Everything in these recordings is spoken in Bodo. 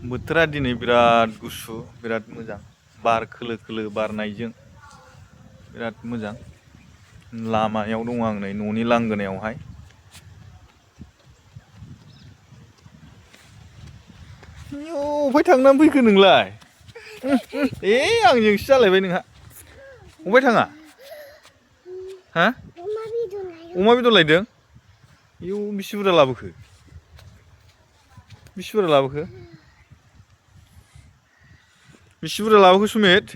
बोथोरा दिनै बिराद गुसु बिराद मोजां बार खोलो खोलो बारनायजों बिराद मोजां लामायाव दङ आं नै न'नि लांगोनायावहाय अबेहाय थांनानै फैखो नोंलाय आंजोंसो जालायबाय नोंहा अबेहाय थाङा हा अमा बेदर लायदों आयौ बेसे बुरजा लाबोखो बेसे बुरजा लाबोखो सुमित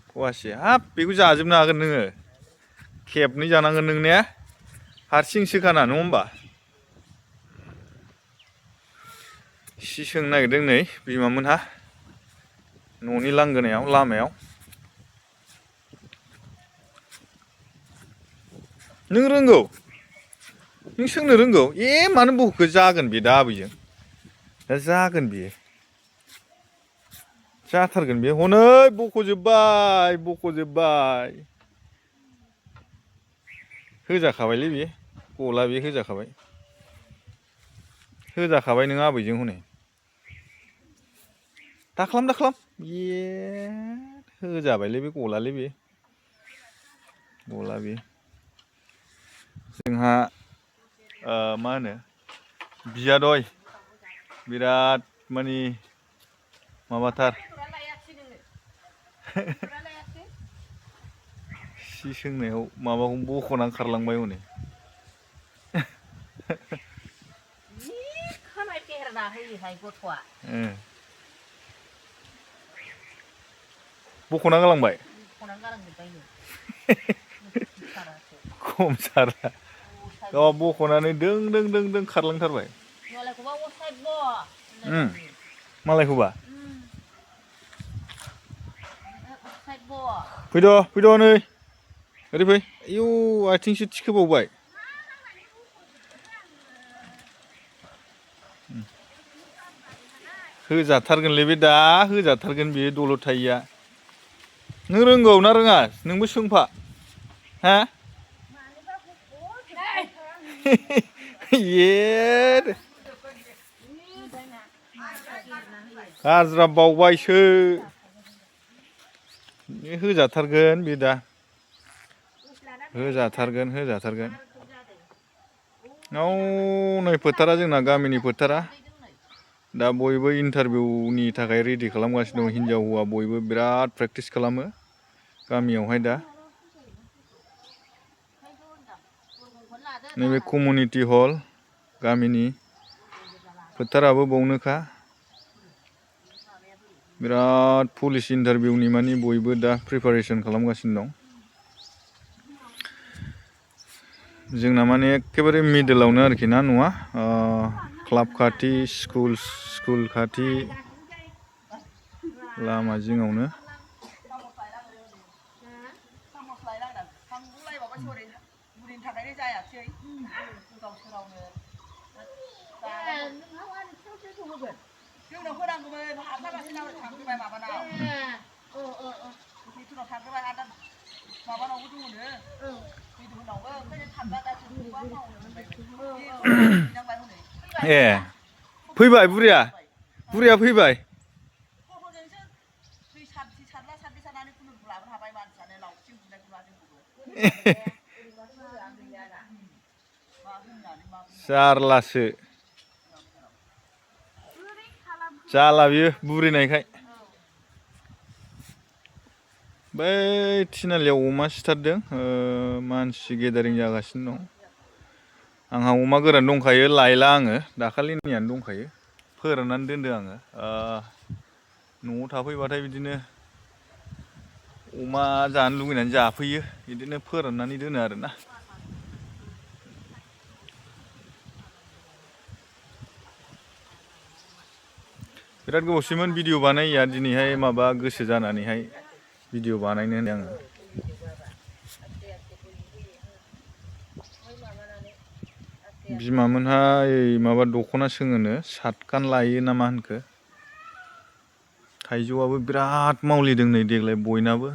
फवासे हाब बेखौ जाजोबनो हागोन नोङो खेबनै जानांगोन नों ने हारसिंसोखाना नङा होमबा सि सोंनो नागिरदों नै बिमामोनहा न'नि लांगोनायाव लामायाव नों रोंगौ नों सोंनो रोंगौ मानो बखो जागोन बे दा आबैजों दा जागोन बेयो जाथारगोन बे हनै बख'जोब्बाय होजाखाबायलै बे गला बे होजाखाबाय नों आबैजों हनै दाखालाम होजाबायलै बे गलालै बे जोंहा मा होनो बियादै बिराद मानि माबाथार सि सोंनायाव माबाखौनो बख'नानै खारलांबाय हनै खानाय फेहेरना होयोहाय गथ'आ बख'ना गालांबाय खम सारा गाव बख'नानै दों खारलांथारबाय मालायखौबा फैद' नै ओरै फै आयौ आथिंसो थिखोबावबाय होजाथारगोनलै बे दा होजाथारगोन बेयो दलद थायिया नों रोंगौ ना रोङा नोंबो सोंफा हा गाज्रा बावबायसो होजाथारगोन बे दा होजाथारगोन नै फोथारा जोंना गामिनि फोथारा दा बयबो इन्टारभिउनि थाखाय रेडि खालामगासिनो दं हिनजाव हौवा बयबो बिराद प्रेक्टिस खालामो गामियावहाय दा नैबे कमिउनिटि हल गामिनि फोथाराबो बावनोखा बिराद पुलिस इन्टारभिउनि मानि बयबो दा प्रिपारेसन खालामगासिनो दं जोंना माने एखेबारे मिडोलावनो आरोखि ना न'आ क्लाब खाथि स्कुल खाथि लामा जिङावनो फैबाय बुरिया फैबाय जारलासो जाला बियो बुरिनायखाय बै थिनालियाव अमा सिथारदों मानसि गेदारिं जागासिनो दं आंहा अमा गोरान दंखायो लायला आङो दाखालिनियानो दंखायो फोराननानै दोनदों आङो न'आव थाफैबाथाय बिदिनो अमा जानो लुगैनानै जाफैयो बिदिनो फोराननानै दोनो आरोना बिराद गोबावसैमोन भिडिअ बानायैया दिनैहाय माबा गोसो जानानैहाय भिडिअ बानायनो होनदों आङो बिमामोनहा माबा दख'ना सोङोनो सातखान लायो ना मा होनखो थाइजौआबो बिराद मावलिदों नै देग्लाय बयनाबो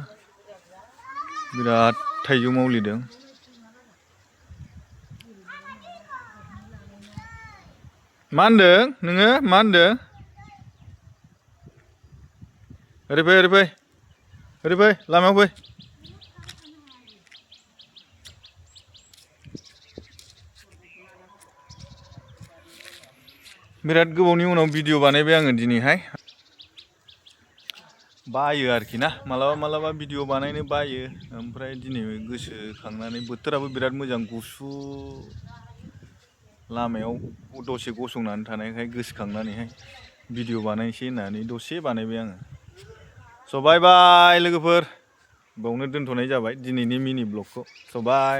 बिराद थाइजौ मावलिदों मा होनदों नोङो मा होनदों ओरै फै ओरै फै ओरै फै लामायाव फै बिराद गोबावनि उनाव भिडिअ बानायबाय आङो दिनैहाय बायो आरोखि ना मालाबा मालाबा भिडिअ बानायनो बायो ओमफ्राय दिनै गोसोखांनानै बोथोराबो बिराद मोजां गुसु लामायाव दसे गसंनानै थानायखाय गोसोखांनानैहाय भिडिअ बानायनोसै होननानै दसे बानायबाय आङो स' बाय बाय लोगोफोर बावनो दोनथ'नाय जाबाय दिनैनि मिनि ब्लगखौ स' बाय